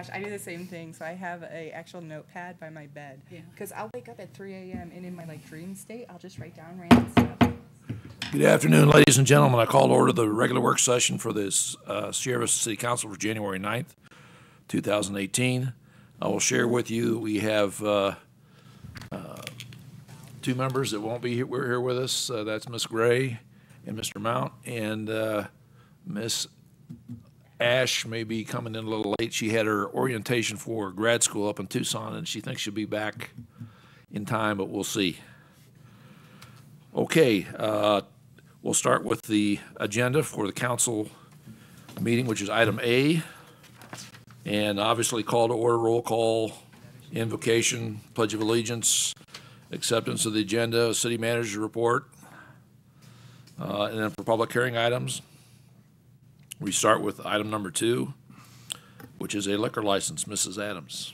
gosh, I do the same thing. So I have a actual notepad by my bed. Because I'll wake up at 3 a.m. and in my dream state, I'll just write down random stuff. Good afternoon, ladies and gentlemen. I call to order the regular work session for this Sierra Vista City Council for January 9th, 2018. I will share with you, we have two members that won't be here, we're here with us. That's Miss Gray and Mr. Mount, and Miss Ash may be coming in a little late. She had her orientation for grad school up in Tucson, and she thinks she'll be back in time, but we'll see. Okay, we'll start with the agenda for the council meeting, which is item A, and obviously call to order, roll call, invocation, pledge of allegiance, acceptance of the agenda, city manager's report, and then for public hearing items, we start with item number 2, which is a liquor license. Mrs. Adams.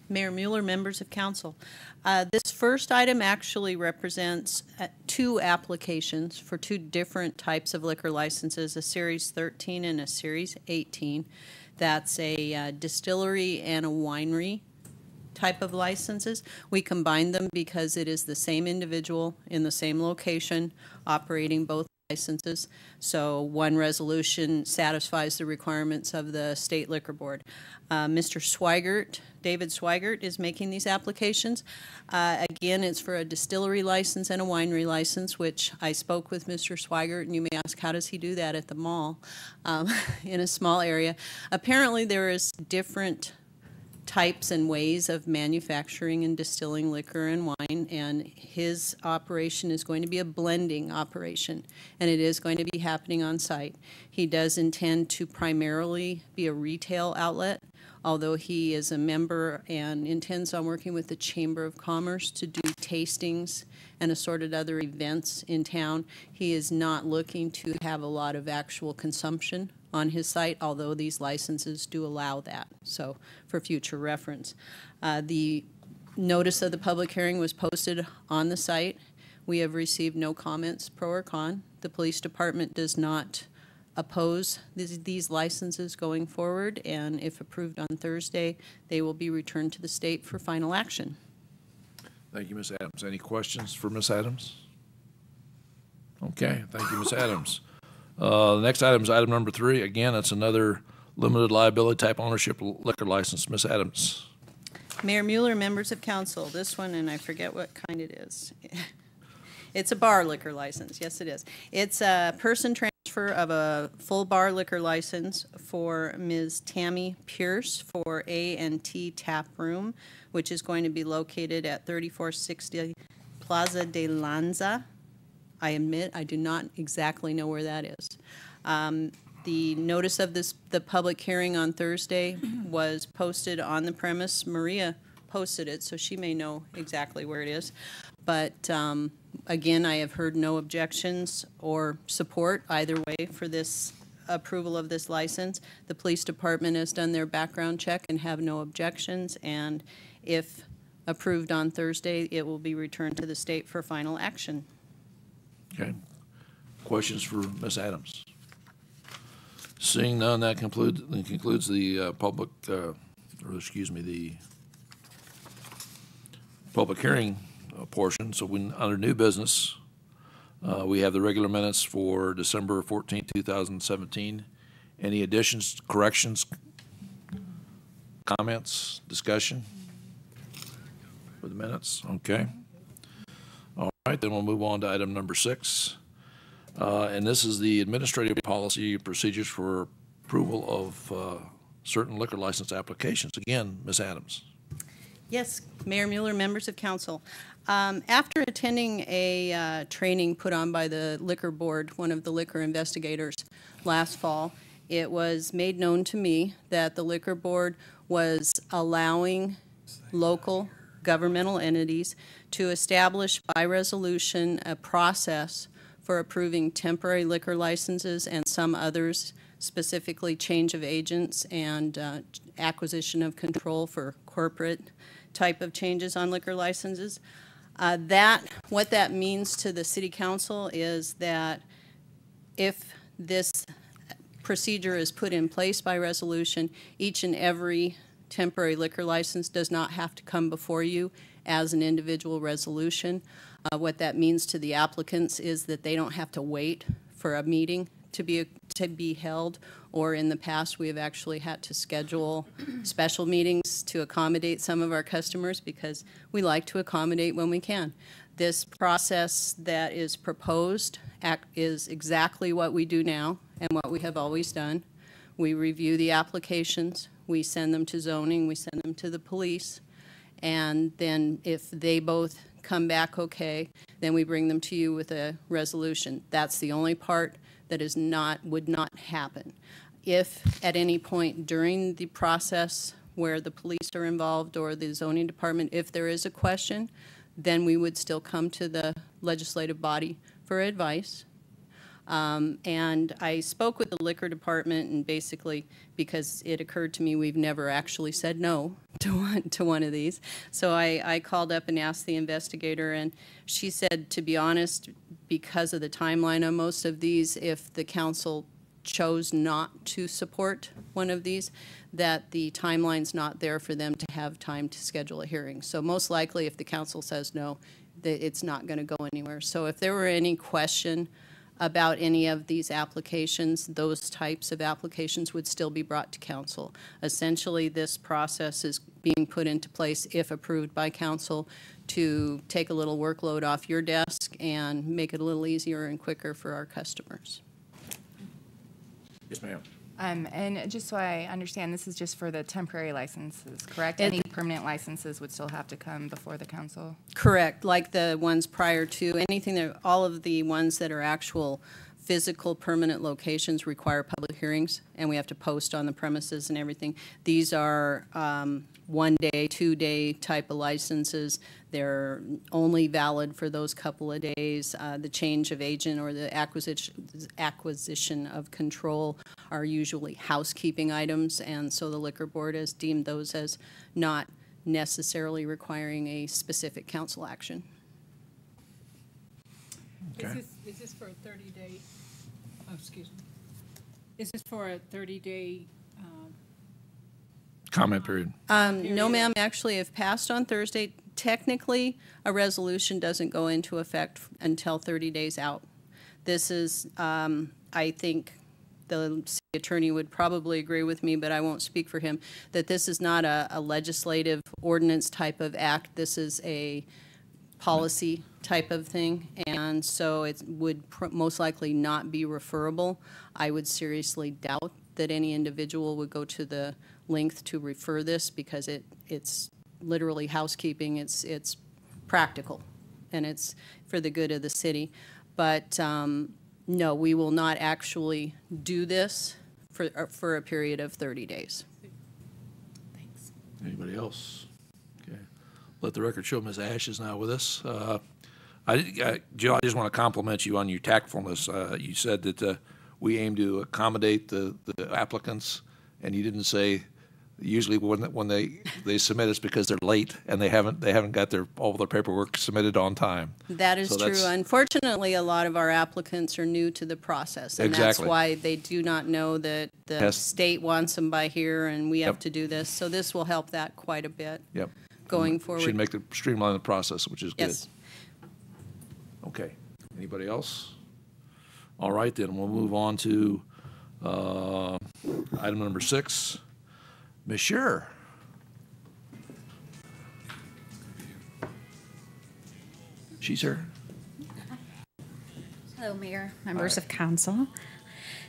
Mayor Mueller, members of council. This first item actually represents 2 applications for 2 different types of liquor licenses, a Series 13 and a Series 18. That's a distillery and a winery type of licenses. We combined them because it is the same individual in the same location operating both licenses. So one resolution satisfies the requirements of the State Liquor Board. Mr. Swigert, David Swigert, is making these applications. Again, it's for a distillery license and a winery license, which I spoke with Mr. Swigert, and you may ask, how does he do that at the mall in a small area? Apparently, there is different types and ways of manufacturing and distilling liquor and wine, and his operation is going to be a blending operation, and it is going to be happening on site. He does intend to primarily be a retail outlet, although he is a member and intends on working with the Chamber of Commerce to do tastings and assorted other events in town. He is not looking to have a lot of actual consumption on his site, although these licenses do allow that, so for future reference. The notice of the public hearing was posted on the site. We have received no comments, pro or con. The police department does not oppose these licenses going forward, and if approved on Thursday, they will be returned to the state for final action. Thank you, Ms. Adams. Any questions for Ms. Adams? Okay, thank you, Ms. Adams. The next item is item number 3. Again, it's another limited liability type ownership liquor license. Ms. Adams. Mayor Mueller, members of council, this one, and I forget what kind it is. It's a bar liquor license. Yes, it is. It's a person transfer of a full bar liquor license for Ms. Tammy Pierce for A&T Tap Room, which is going to be located at 3460 Plaza de Lanza. I admit I do not exactly know where that is. The notice of the public hearing on Thursday was posted on the premise. Maria posted it, so she may know exactly where it is. But again, I have heard no objections or support either way for this approval of this license. The police department has done their background check and have no objections, and if approved on Thursday, it will be returned to the state for final action. Okay. Questions for Ms. Adams? Seeing none, that concludes the public, the public hearing portion. So under new business, we have the regular minutes for December 14, 2017. Any additions, corrections, comments, discussion for the minutes? Okay. All right, then we'll move on to item number 6. And this is the administrative policy procedures for approval of certain liquor license applications. Again, Ms. Adams. Yes, Mayor Mueller, members of council. After attending a training put on by the Liquor Board, one of the liquor investigators last fall, it was made known to me that the Liquor Board was allowing local governmental entities to establish by resolution a process for approving temporary liquor licenses and some others, specifically change of agents and acquisition of control for corporate type of changes on liquor licenses. What that means to the City Council is that if this procedure is put in place by resolution. Each and every temporary liquor license does not have to come before you as an individual resolution. What that means to the applicants is that they don't have to wait for a meeting to be held, or in the past, we have actually had to schedule special meetings to accommodate some of our customers because we like to accommodate when we can. This process that is proposed is exactly what we do now and what we have always done. We review the applications, we send them to zoning, we send them to the police, and then if they both come back okay, then we bring them to you with a resolution. That's the only part that would not happen. If at any point during the process where the police are involved or the zoning department, if there is a question, then we would still come to the legislative body for advice. And I spoke with the liquor department, and basically, because it occurred to me we've never actually said no to one of these. So I called up and asked the investigator, and she said, to be honest, because of the timeline on most of these, if the council chose not to support one of these, that the timeline's not there for them to have time to schedule a hearing. So most likely, if the council says no, that it's not going to go anywhere. So if there were any question about any of these applications, those types of applications would still be brought to council. Essentially, this process is being put into place, if approved by council, to take a little workload off your desk and make it a little easier and quicker for our customers. Yes, ma'am. And just so I understand, this is just for the temporary licenses, correct? Any permanent licenses would still have to come before the council? Correct, like the ones prior to, all of the ones that are actual physical permanent locations require public hearings, and we have to post on the premises and everything. These are 1 day, 2 day type of licenses. They're only valid for those couple of days. The change of agent or the acquisition of control are usually housekeeping items, and so the liquor board has deemed those as not necessarily requiring a specific council action. Okay. Is this for a 30-day, oh, excuse me. Is this for a 30-day? Comment period. No, ma'am, actually, if passed on Thursday, technically, a resolution doesn't go into effect until 30 days out. This is, I think, the city attorney would probably agree with me, but I won't speak for him, that this is not a legislative ordinance type of act. This is a policy type of thing, and so it would most likely not be referable. I would seriously doubt that any individual would go to the length to refer this, because it's literally housekeeping. It's practical, and it's for the good of the city. But no, we will not actually do this for a period of 30 days. Thanks. Anybody else? Okay. Let the record show Ms. Ash is now with us. Jill, I just want to compliment you on your tactfulness. You said that we aim to accommodate the applicants, and you didn't say usually when they submit it's because they're late and they haven't got all their paperwork submitted on time. That is true. Unfortunately, a lot of our applicants are new to the process, and Exactly. that's why they do not know that the state wants them by here, and we have Yep. to do this. So this will help that quite a bit. Yep. Going forward. Should streamline the process, which is good. Yes. Okay. Anybody else? All right, then we'll move on to item number 6. Ms. Scherer. She's here. Hello, Mayor, members of council.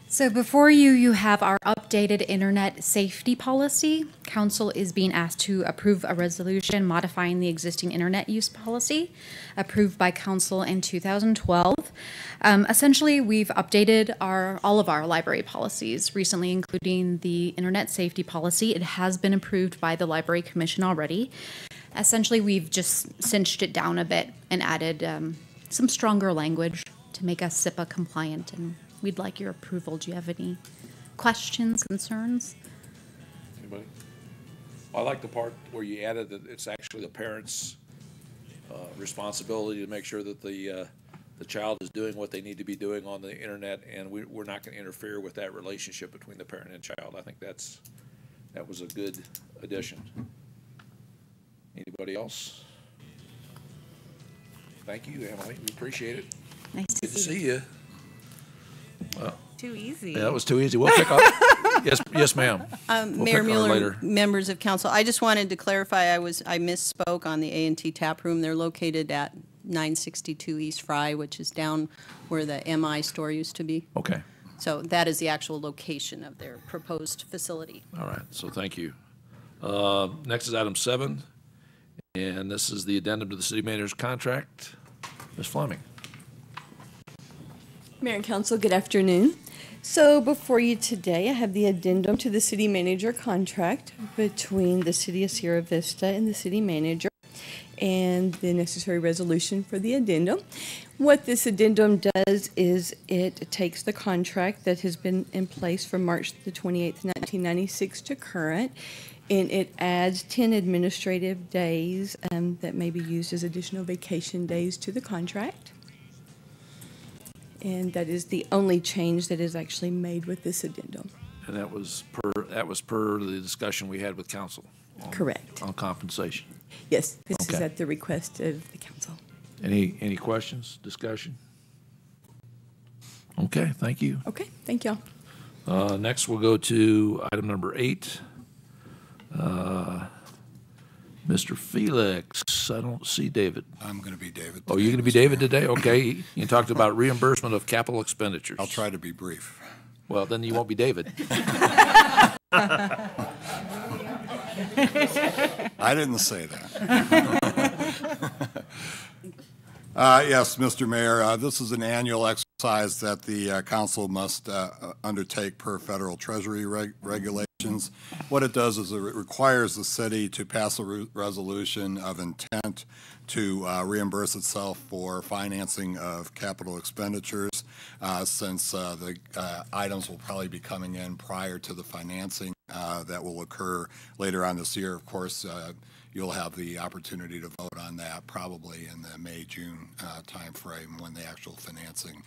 So before you have our updated internet safety policy. Council is being asked to approve a resolution modifying the existing internet use policy approved by council in 2012. Essentially, we've updated all of our library policies recently, including the internet safety policy. It has been approved by the Library Commission already. Essentially, we've just cinched it down a bit and added some stronger language to make us SIPA compliant, and we'd like your approval. Do you have any questions, concerns? Anybody? I like the part where you added that it's actually the parents' responsibility to make sure that the the child is doing what they need to be doing on the internet, and we're not going to interfere with that relationship between the parent and child. I think that was a good addition. Anybody else? Thank you, Emily. We appreciate it. Nice Good to see you. Too easy. Yeah, that was too easy. We'll pick up. Yes, ma'am. We'll Mayor pick on her Mueller, later. members of council, I just wanted to clarify, I misspoke on the A&T Tap Room. They're located at 962 East Fry, which is down where the MI store used to be. Okay. So that is the actual location of their proposed facility. All right. So thank you. Next is item 7, and this is the addendum to the city manager's contract. Ms. Fleming. Mayor and Council, good afternoon. So before you today, I have the addendum to the city manager contract between the city of Sierra Vista and the city manager and the necessary resolution for the addendum. What this addendum does is it takes the contract that has been in place from March the 28th, 1996 to current, and it adds 10 administrative days that may be used as additional vacation days to the contract. And that is the only change that is actually made with this addendum. And that was per the discussion we had with council. Correct. On compensation. Yes, this is Okay. at the request of the council. Any questions, discussion? Okay, thank you. Okay, thank y'all. Next, we'll go to item number 8. Mr. Felix, I don't see David. I'm going to be David. Oh, you're going to be today, David Mr. Mayor. today? Okay. You talked about reimbursement of capital expenditures. I'll try to be brief. Well, then you won't be David. I didn't say that. Yes, Mr. Mayor, this is an annual exercise that the council must undertake per federal treasury regulations. What it does is it requires the city to pass a resolution of intent to reimburse itself for financing of capital expenditures, since the items will probably be coming in prior to the financing that will occur later on this year. Of course, you'll have the opportunity to vote on that probably in the May-June timeframe when the actual financing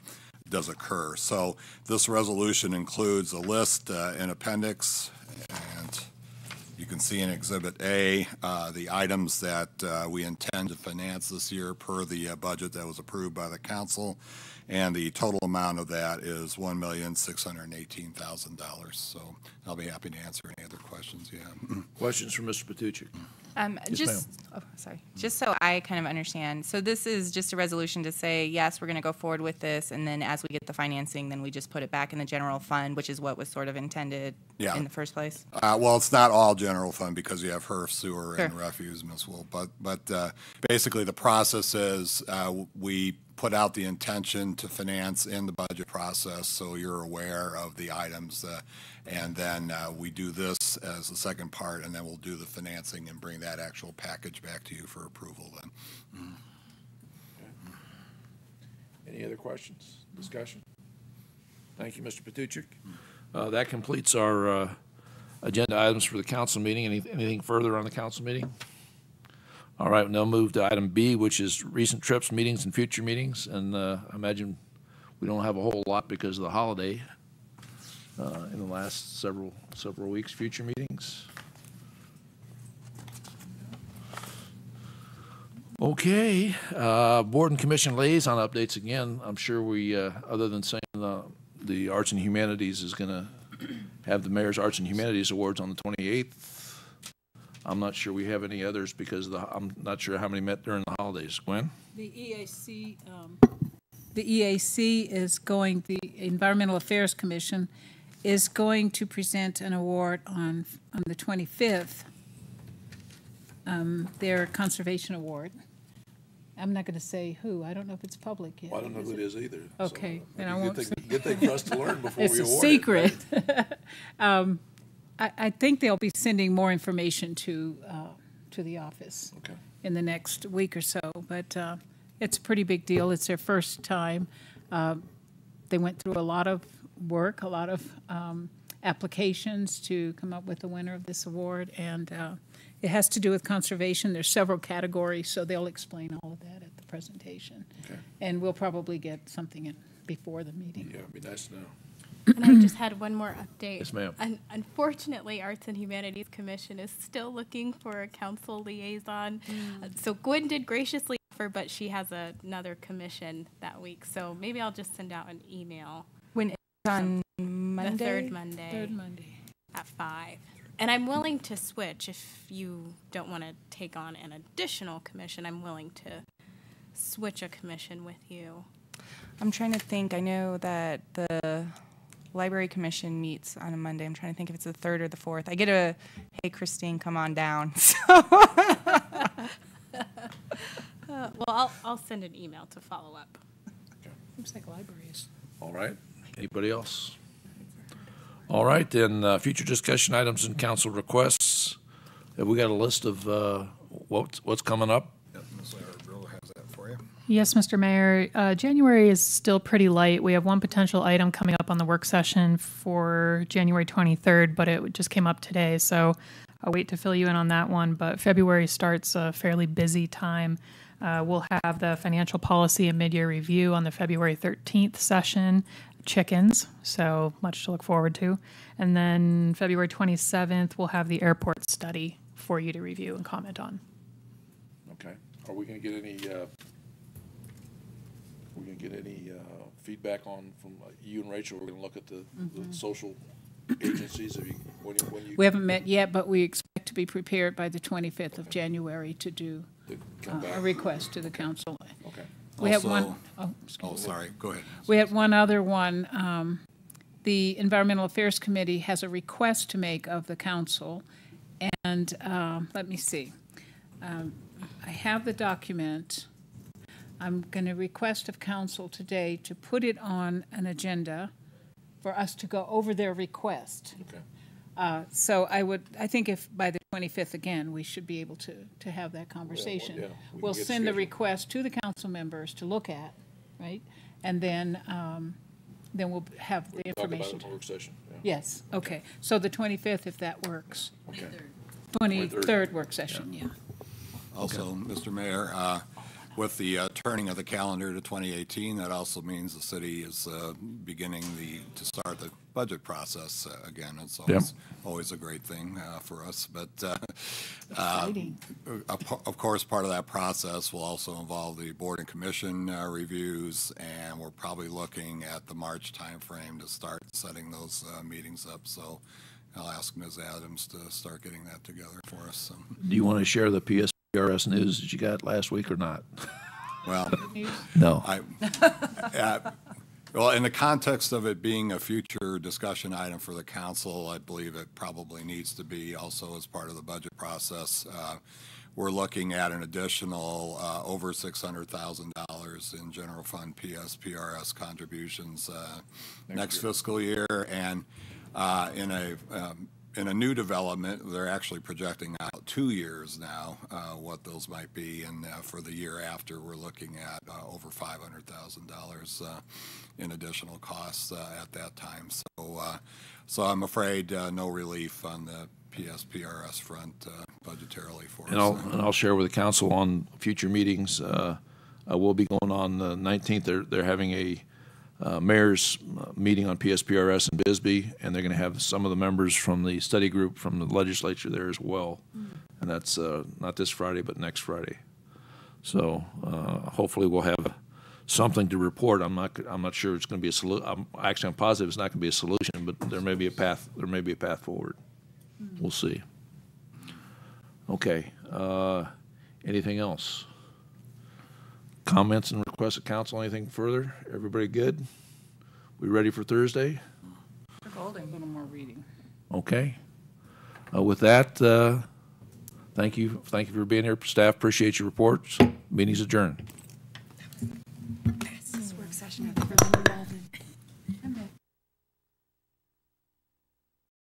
does occur. So this resolution includes a list in appendix, and you can see in Exhibit A the items that we intend to finance this year per the budget that was approved by the council, and the total amount of that is $1,618,000. So I'll be happy to answer any other questions you have. Questions from Mr. Patucci? Just so I kind of understand. So this is just a resolution to say, yes, we're going to go forward with this, and then as we get the financing, then we just put it back in the general fund, which is what was sort of intended in the first place? Well, it's not all general fund because you have HERF, sewer, and Sure. refuse, Ms. Wool. But basically, the process is we put out the intention to finance in the budget process, so you're aware of the items, and then we do this as the second part, and then we'll do the financing and bring that actual package back to you for approval then. Any other questions, discussion? Thank you, Mr. Patucci. That completes our agenda items for the council meeting. Anything further on the council meeting? All right, now move to item B, which is recent trips, meetings, and future meetings. And I imagine we don't have a whole lot because of the holiday in the last several weeks. Future meetings. Okay, board and commission liaison updates again. I'm sure we, other than saying the Arts and Humanities is going to have the Mayor's Arts and Humanities Awards on the 28th. I'm not sure we have any others because I'm not sure how many met during the holidays. Gwen? The EAC is going, the Environmental Affairs Commission is going to present an award on the 25th, their conservation award. I'm not going to say who. I don't know if it's public yet. Well, I don't know who it is either. Okay, So, then I won't say. Good thing for us to learn before It's we a award secret. it. Right? I think they'll be sending more information to the office Okay. in the next week or so, but it's a pretty big deal. It's their first time. They went through a lot of work, a lot of applications to come up with the winner of this award, and It has to do with conservation. There's several categories, so they'll explain all of that at the presentation. Okay. And we'll probably get something in before the meeting. Yeah, it'd be nice to know. And I just had one more update. Yes, ma'am. Unfortunately, Arts and Humanities Commission is still looking for a council liaison. So Gwen did graciously offer, but she has another commission that week. So maybe I'll just send out an email. When it's on Monday? The third Monday. Third Monday. At 5. And I'm willing to switch if you don't want to take on an additional commission. I'm willing to switch a commission with you. I'm trying to think. I know that the Library Commission meets on a Monday. I'm trying to think if it's the 3rd or the 4th. I get a, hey, Christine, come on down. So Well, I'll send an email to follow up. Looks like libraries. All right. Anybody else? All right, then, future discussion items and council requests. Have we got a list of what's coming up? Yep, Ms. Arabrillo has that for you. Yes, Mr. Mayor. January is still pretty light. We have one potential item coming up on the work session for January 23rd, but it just came up today, so I'll wait to fill you in on that one. But February starts a fairly busy time. We'll have the financial policy and mid-year review on the February 13th session. Chickens, so much to look forward to. And then February 27th, we'll have the airport study for you to review and comment on. Okay. Are we going to get any feedback on from you and Rachel? We're going to look at the social agencies. When you We haven't met yet, but we expect to be prepared by the 25th of January to do come back? a request to the council. Okay. We have one. Also- Oh, excuse Oh, me. sorry, go ahead. We had one other one. The Environmental Affairs Committee has a request to make of the council. And let me see. I have the document. I'm going to request of council today to put it on an agenda for us to go over their request. Okay. So I think if by the 25th again, we should be able to have that conversation. yeah, we can We'll get send the scheduled. request to the council members to look at, right? And then we'll have the Talk about it information. in the work session. Yeah. Yes, okay. So the 25th, if that works. Okay. 23rd work session, yeah. Also, Mr. Mayor, with the turning of the calendar to 2018, that also means the city is beginning to start the budget process again. It's always a great thing for us. But Exciting. of course, part of that process will also involve the board and commission reviews, and we're probably looking at the March timeframe to start setting those meetings up. So I'll ask Ms. Adams to start getting that together for us. Do you want to share the PSPRS news that you got last week or not? Well, No. Well, in the context of it being a future discussion item for the council, I believe it probably needs to be also as part of the budget process. We're looking at an additional over $600,000 in general fund PSPRS contributions next fiscal year. And in a new development, they're actually projecting out 2 years now what those might be, and for the year after, we're looking at over $500,000 in additional costs at that time. So I'm afraid no relief on the PSPRS front budgetarily for And us. I'll share with the council on future meetings. We'll be going on the 19th. They're having a mayor's meeting on PSPRS in Bisbee, and they're going to have some of the members from the study group from the legislature there as well. And that's not this Friday, but next Friday. So hopefully we'll have something to report. I'm not sure it's going to be a solution. I'm positive it's not going to be a solution, but there may be a path. There may be a path forward. We'll see. Okay. Anything else? Comments and requests of council, anything further? Everybody good? We ready for Thursday? A little more reading. Okay. With that, thank you for being here. Staff, appreciate your reports. Meeting's adjourned. Fastest work session I've ever been involved in.